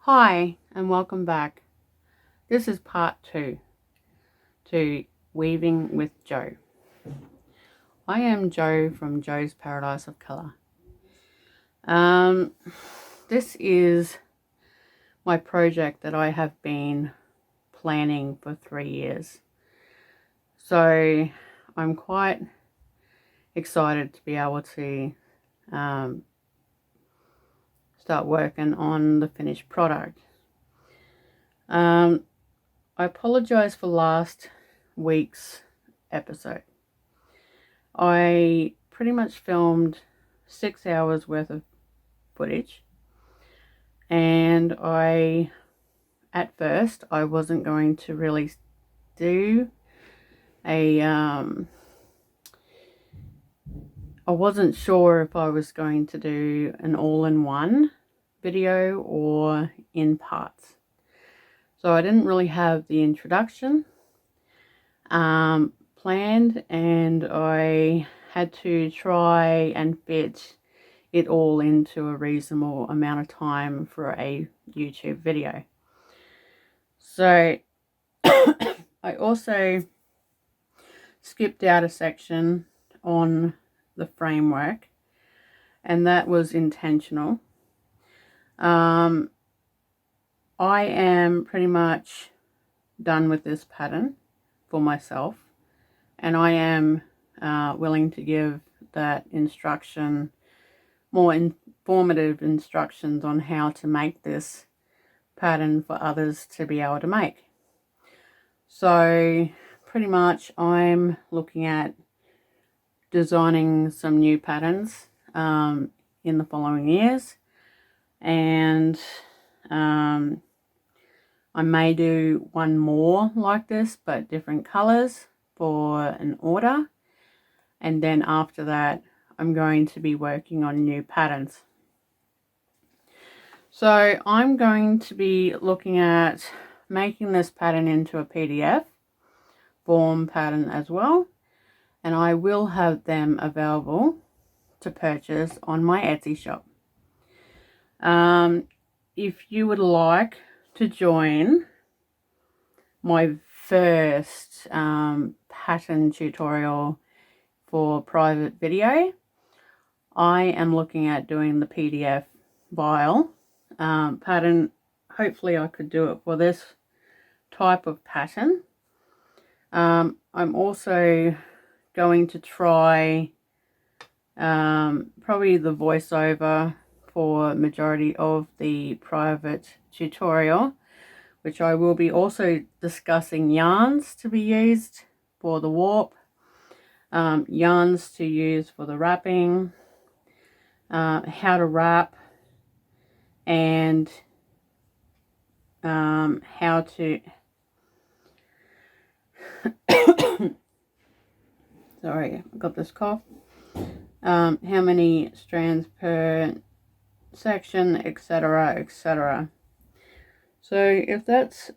Hi and welcome back. This is part 2 to Weaving with Jo. I am Jo from Jo's Paradise of Colour. This is my project that I have been planning for 3 years. So I'm quite excited to be able to start working on the finished product. I apologize for last week's episode. I pretty much filmed 6 hours worth of footage, and at first I wasn't going to really do I wasn't sure if I was going to do an all-in-one video or in parts. So I didn't really have the introduction planned, and I had to try and fit it all into a reasonable amount of time for a YouTube video. So I also skipped out a section on the framework, and that was intentional. I am pretty much done with this pattern for myself, and I am willing to give that instruction, more informative instructions on how to make this pattern for others to be able to make. So pretty much I'm looking at designing some new patterns in the following years, and I may do one more like this but different colors for an order, and then after that I'm going to be working on new patterns. So I'm going to be looking at making this pattern into a PDF form pattern as well, and I will have them available to purchase on my Etsy shop. If you would like to join my first pattern tutorial for private video, I am looking at doing the PDF file pattern. Hopefully I could do it for this type of pattern. I'm also going to try probably the voiceover for majority of the private tutorial, which I will be also discussing yarns to be used for the warp, yarns to use for the wrapping, how to wrap, and how to sorry, I got this cough. How many strands per section, etc., etc. So if that's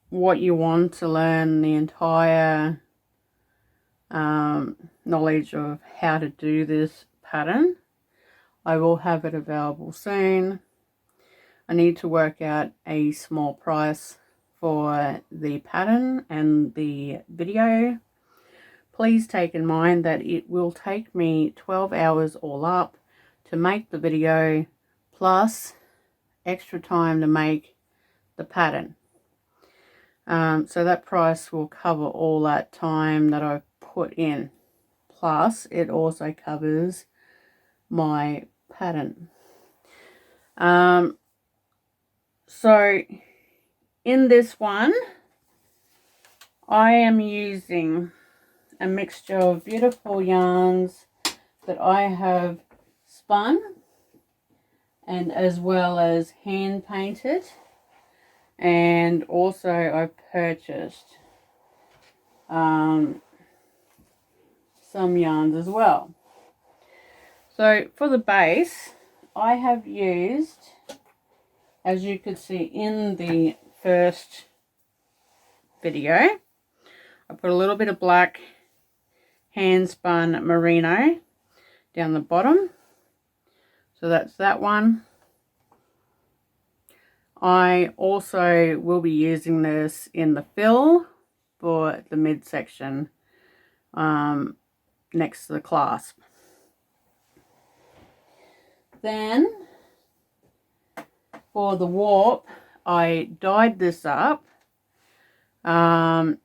what you want to learn, the entire knowledge of how to do this pattern, I will have it available soon. I need to work out a small price for the pattern and the video. Please take in mind that it will take me 12 hours all up to make the video, plus extra time to make the pattern. So that price will cover all that time that I've put in. Plus it also covers my pattern. So in this one, I am using a mixture of beautiful yarns that I have spun and as well as hand painted, and also I purchased some yarns as well. So for the base, I have used, as you could see in the first video, I put a little bit of black hand spun merino down the bottom, so that's that one. I also will be using this in the fill for the midsection next to the clasp. Then for the warp, I dyed this up in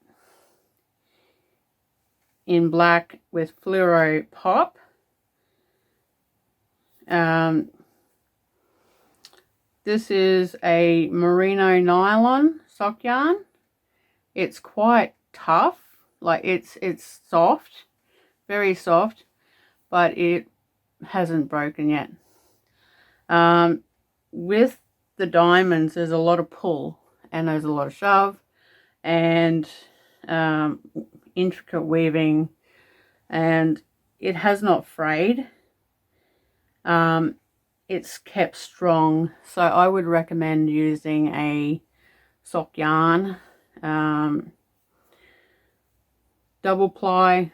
black with fluoro pop. This is a merino nylon sock yarn. It's quite tough, like it's soft, very soft, but it hasn't broken yet. With the diamonds, there's a lot of pull and there's a lot of shove and intricate weaving, and it has not frayed. It's kept strong, so I would recommend using a sock yarn, double ply.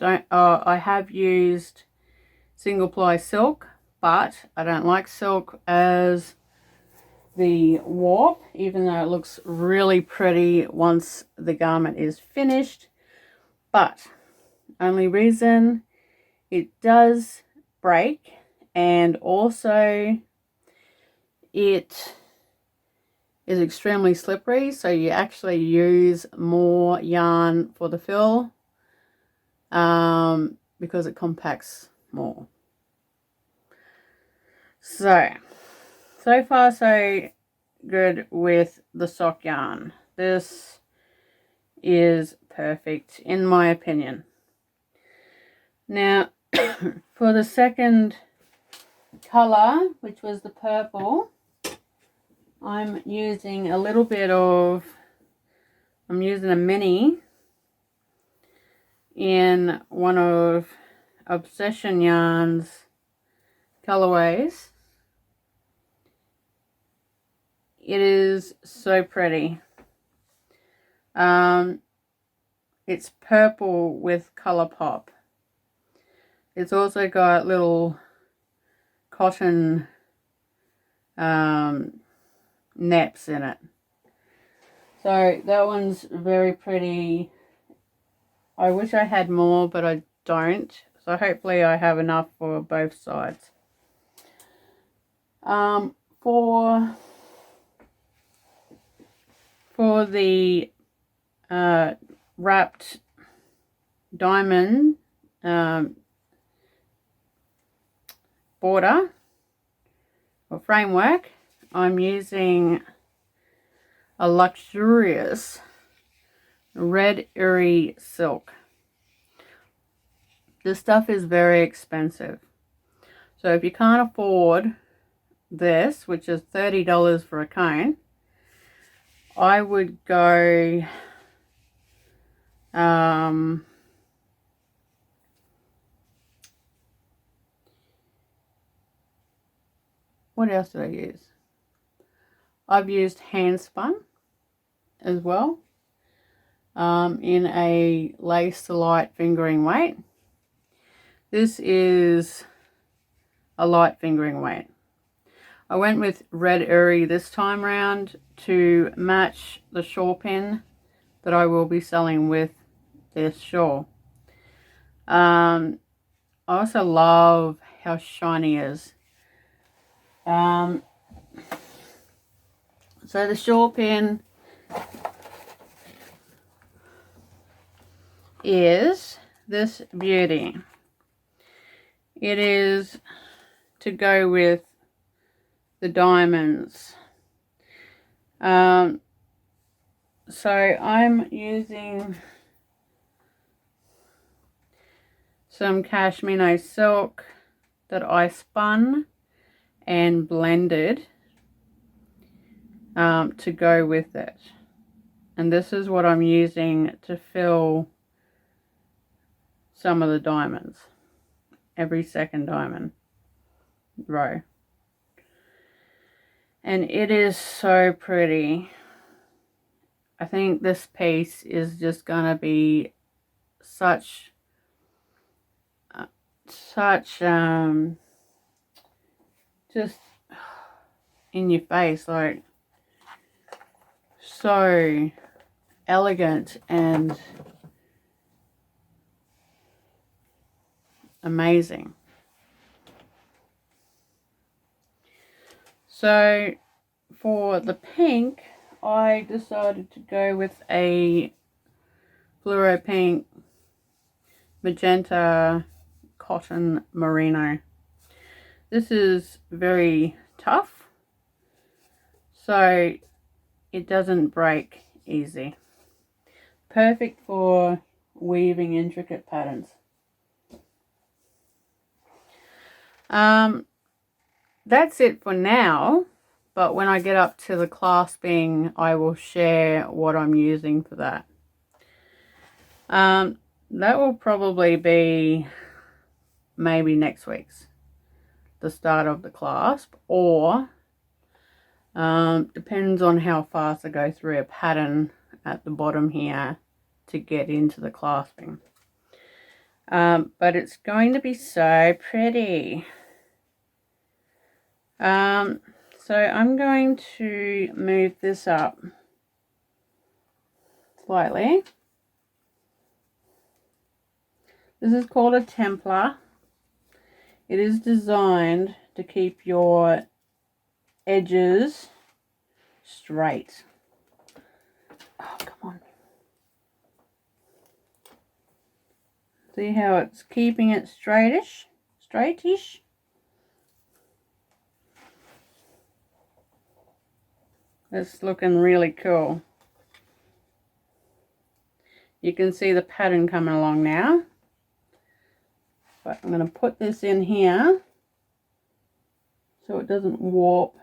I have used single ply silk, but I don't like silk as the warp, even though it looks really pretty once the garment is finished. But only reason it does break, and also it is extremely slippery, so you actually use more yarn for the fill because it compacts more. So far so good with the sock yarn. This is perfect in my opinion. Now for the second color, which was the purple, I'm using a little bit of, I'm using a mini in one of Obsession Yarns colorways. It is so pretty. It's purple with color pop. It's also got little cotton naps in it. So that one's very pretty. I wish I had more, but I don't. So hopefully I have enough for both sides. For the wrapped diamond border or framework, I'm using a luxurious Red Uri silk. This stuff is very expensive, so if you can't afford this, which is $30 for a cone, I would go what else did I use? I've used hand spun as well, in a lace to light fingering weight. This is a light fingering weight. I went with Red Uri this time round to match the shawl pin that I will be selling with this shawl. I also love how shiny it is. So the shawl pin is this beauty. It is to go with the diamonds. So I'm using some cashmere silk that I spun and blended to go with it, and this is what I'm using to fill some of the diamonds, every second diamond row, and it is so pretty. I think this piece is just gonna be such just in your face, like so elegant and amazing. So for the pink, I decided to go with a fluoro pink magenta cotton merino. This is very tough, so it doesn't break easy. Perfect for weaving intricate patterns. That's it for now, but when I get up to the clasping, I will share what I'm using for that. That will probably be maybe next week's, the start of the clasp, or depends on how fast I go through a pattern at the bottom here to get into the clasping. But it's going to be so pretty. So I'm going to move this up slightly. This is called a Templar. It is designed to keep your edges straight. Oh, come on. See how it's keeping it straightish? It's looking really cool. You can see the pattern coming along now. But I'm going to put this in here so it doesn't warp.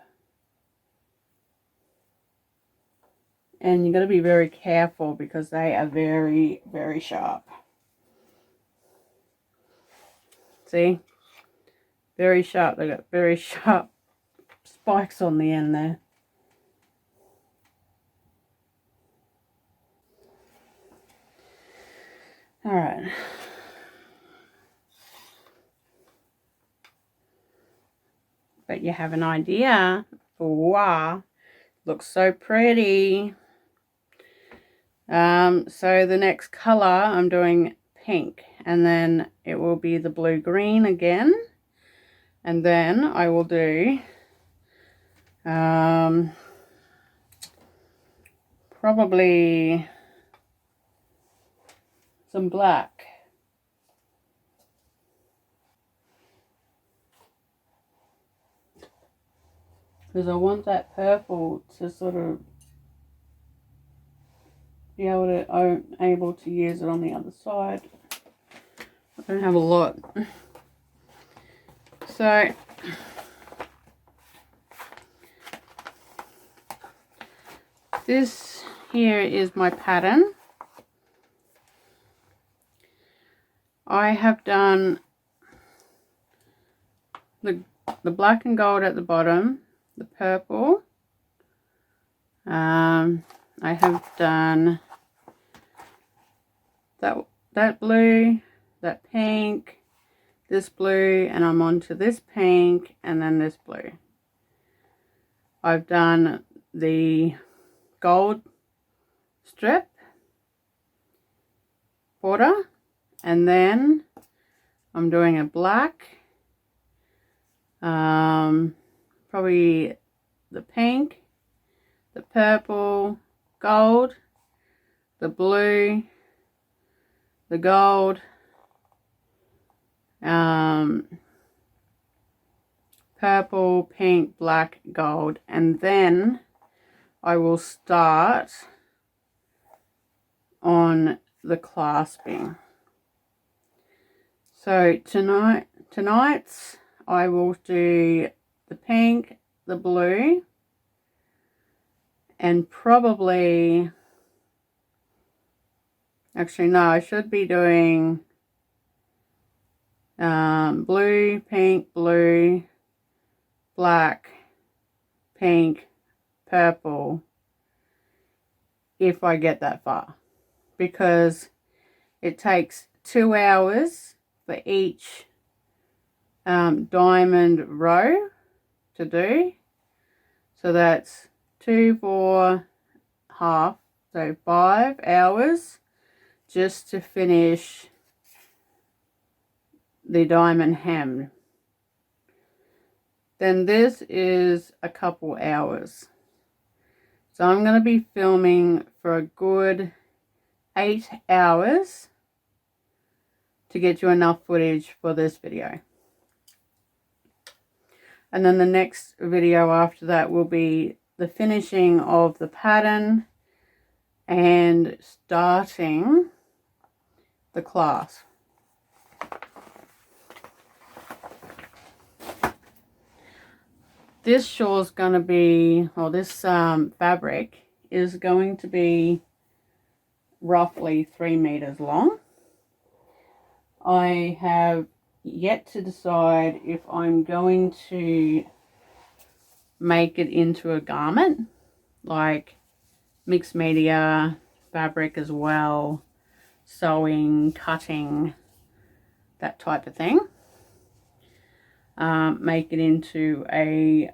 And you've got to be very careful because they are very, very sharp. See? Very sharp. They've got very sharp spikes on the end there. Alright. But you have an idea. Wow. Looks so pretty. So the next color I'm doing pink, and then it will be the blue green again, and then I will do probably some black. Because I want that purple to sort of be able to use it on the other side. I don't have a lot. So this here is my pattern. I have done the black and gold at the bottom, the purple. I have done that blue, that pink, this blue, and I'm on to this pink and then this blue. I've done the gold strip border, and then I'm doing a black, probably the pink, the purple, gold, the blue, the gold, purple, pink, black, gold, and then I will start on the clasping. So tonight's I will do the pink, the blue, and probably, actually no, I should be doing blue, pink, blue, black, pink, purple, if I get that far, because it takes 2 hours for each diamond row to do. So that's 2, 4, half. So 5 hours just to finish the diamond hem. Then this is a couple hours. So I'm going to be filming for a good 8 hours to get you enough footage for this video. And then the next video after that will be the finishing of the pattern and starting the class. This shawl is going to be, or this fabric is going to be roughly 3 meters long. I have yet to decide if I'm going to make it into a garment, like mixed media fabric as well, sewing, cutting, that type of thing. Make it into a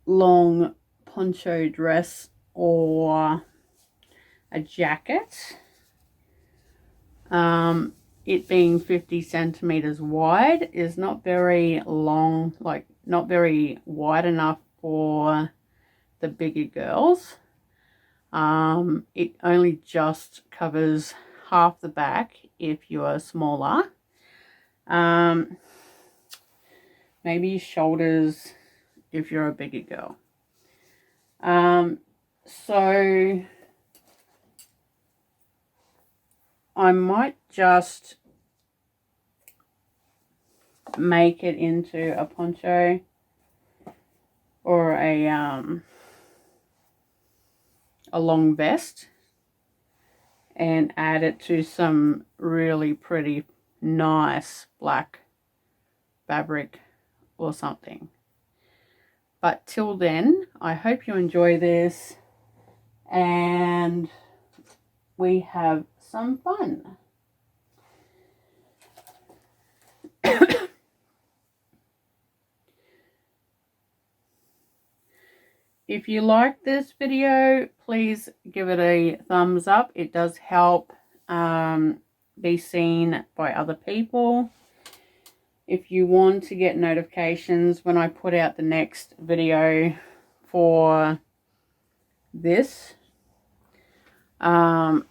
long poncho dress or a jacket. It being 50 centimeters wide is not very long, like not very wide enough for the bigger girls. It only just covers half the back if you are smaller. Maybe your shoulders if you're a bigger girl. So I might just make it into a poncho or a long vest and add it to some really pretty nice black fabric or something. But till then, I hope you enjoy this and we have some fun. If you like this video, please give it a thumbs up. It does help be seen by other people. If you want to get notifications when I put out the next video for this, the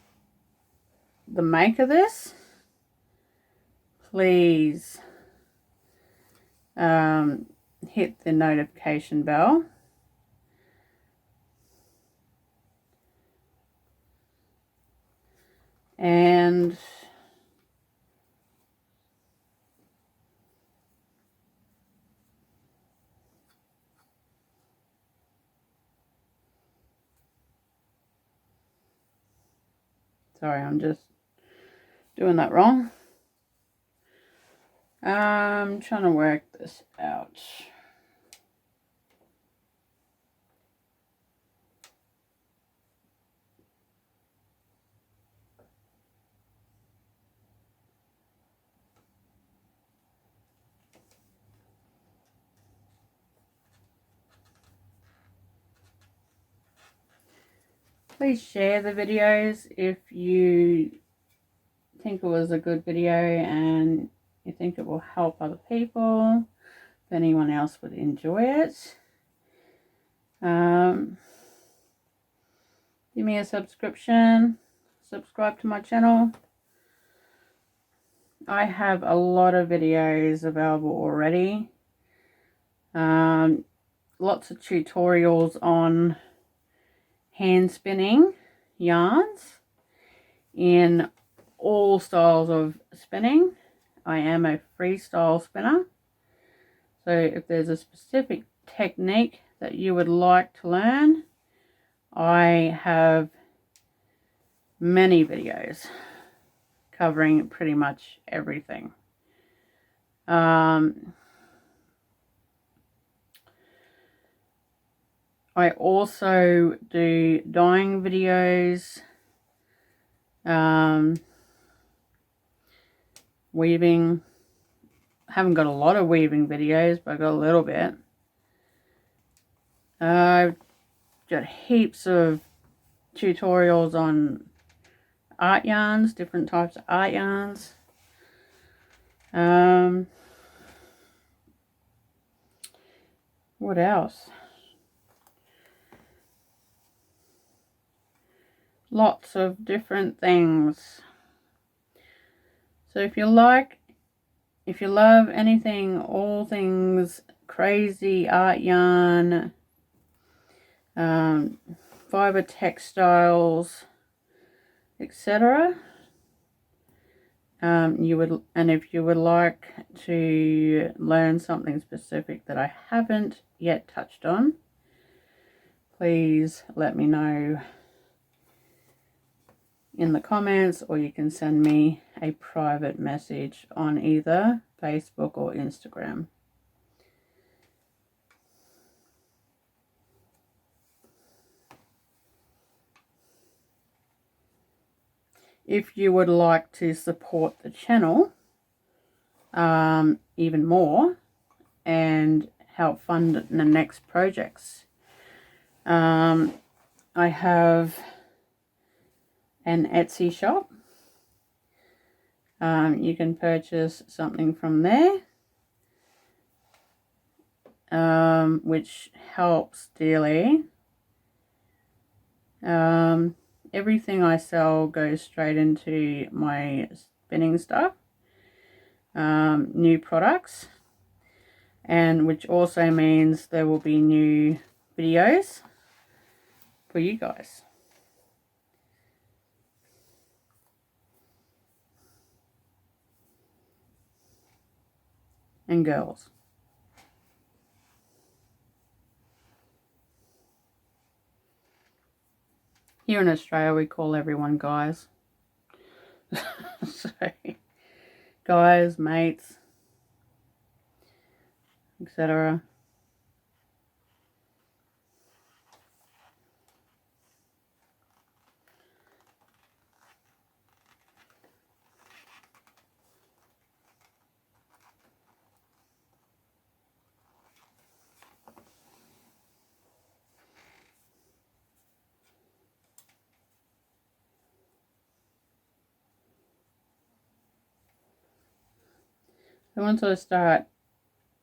make of this, please hit the notification bell. And sorry, I'm just doing that wrong. I'm trying to work this out. Please share the videos if you think it was a good video and you think it will help other people, if anyone else would enjoy it. Give me a subscription, subscribe to my channel. I have a lot of videos available already. Lots of tutorials on hand spinning yarns in all styles of spinning. I am a freestyle spinner, so if there's a specific technique that you would like to learn, I have many videos covering pretty much everything. I also do dyeing videos, weaving. I haven't got a lot of weaving videos, but I got a little bit. I've got heaps of tutorials on art yarns, different types of art yarns. What else? Lots of different things. So if you love anything, all things crazy art yarn, fiber textiles, etc. If you would like to learn something specific that I haven't yet touched on, please let me know in the comments, or you can send me a private message on either Facebook or Instagram. If you would like to support the channel even more and help fund the next projects, I have an Etsy shop. You can purchase something from there, which helps dearly. Everything I sell goes straight into my spinning stuff, new products, and which also means there will be new videos for you guys. And girls. Here in Australia we call everyone guys. So, guys, mates, etc. So once I start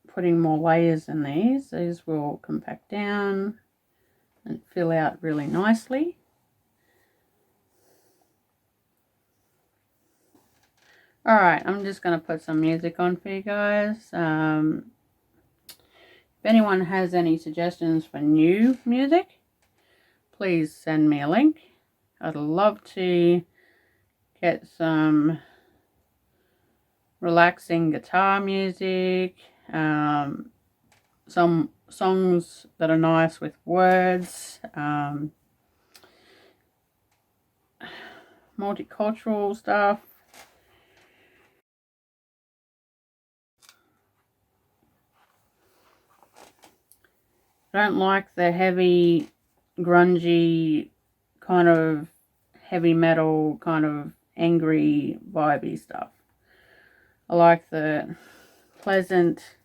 putting more layers in these will compact down and fill out really nicely. Alright, I'm just going to put some music on for you guys. If anyone has any suggestions for new music, please send me a link. I'd love to get some relaxing guitar music, some songs that are nice with words, multicultural stuff. I don't like the heavy, grungy, kind of heavy metal, kind of angry, vibey stuff. I like the pleasant,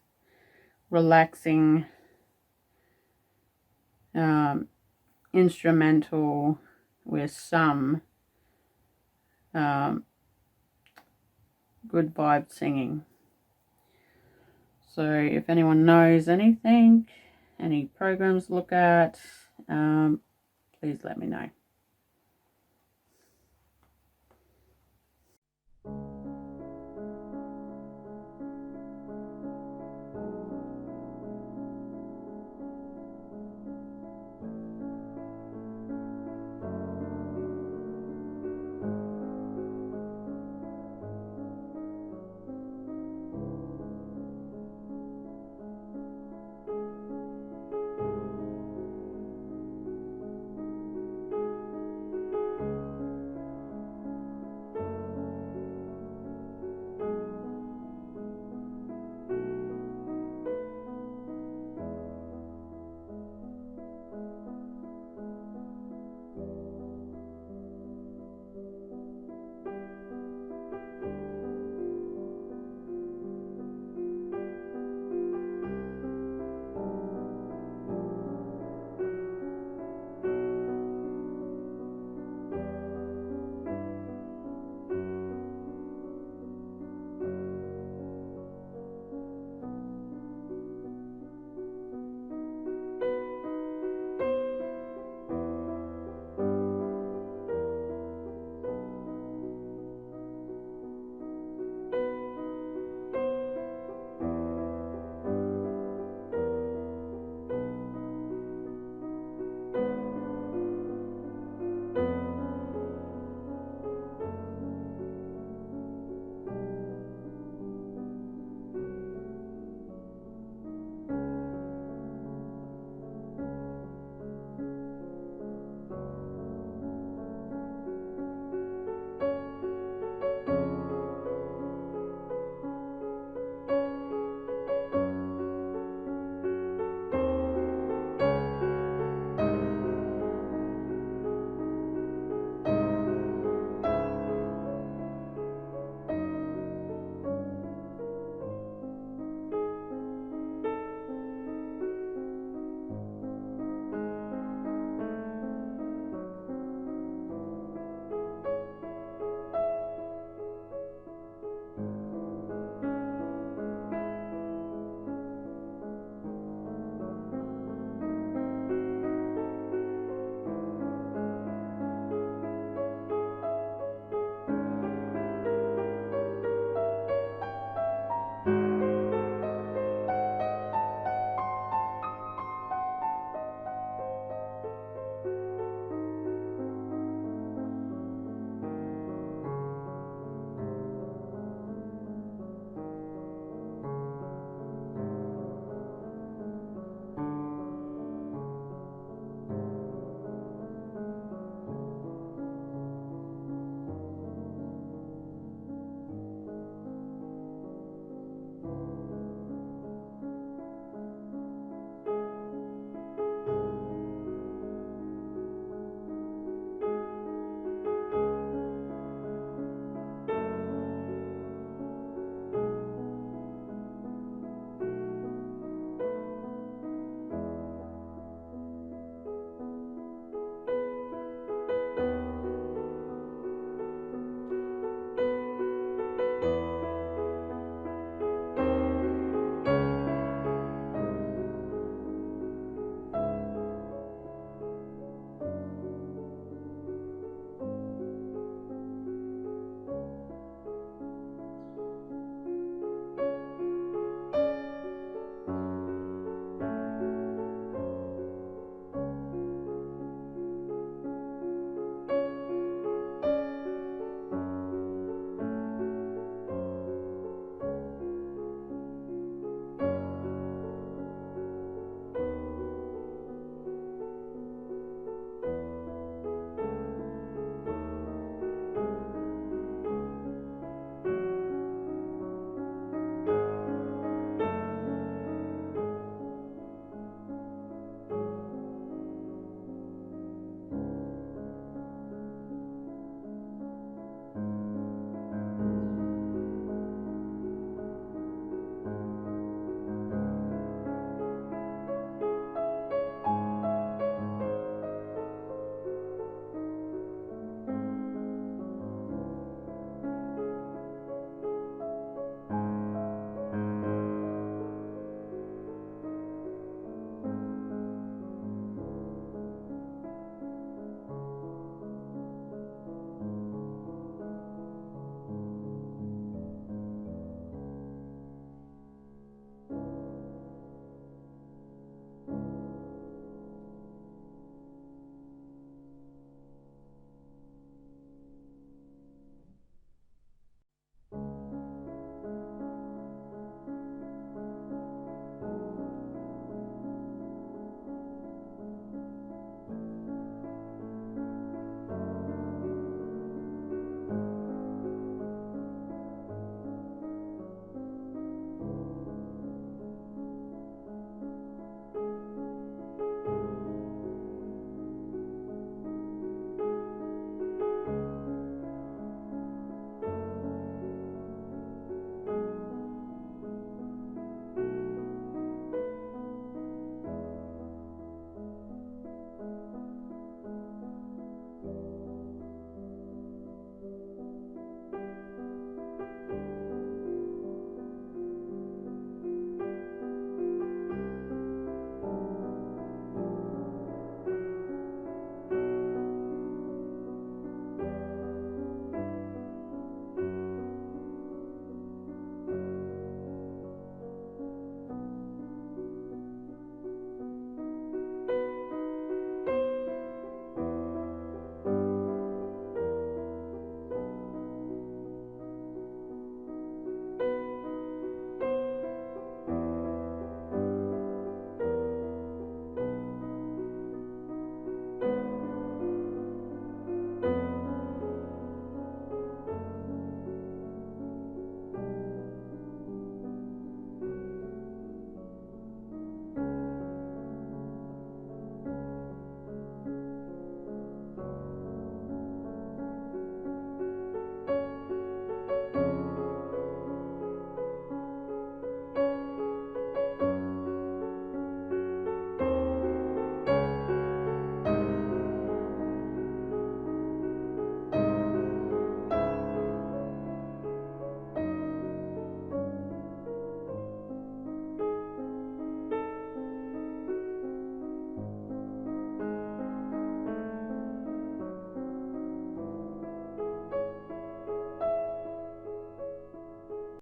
relaxing, instrumental with some good vibe singing. So if anyone knows anything, any programs to look at, please let me know.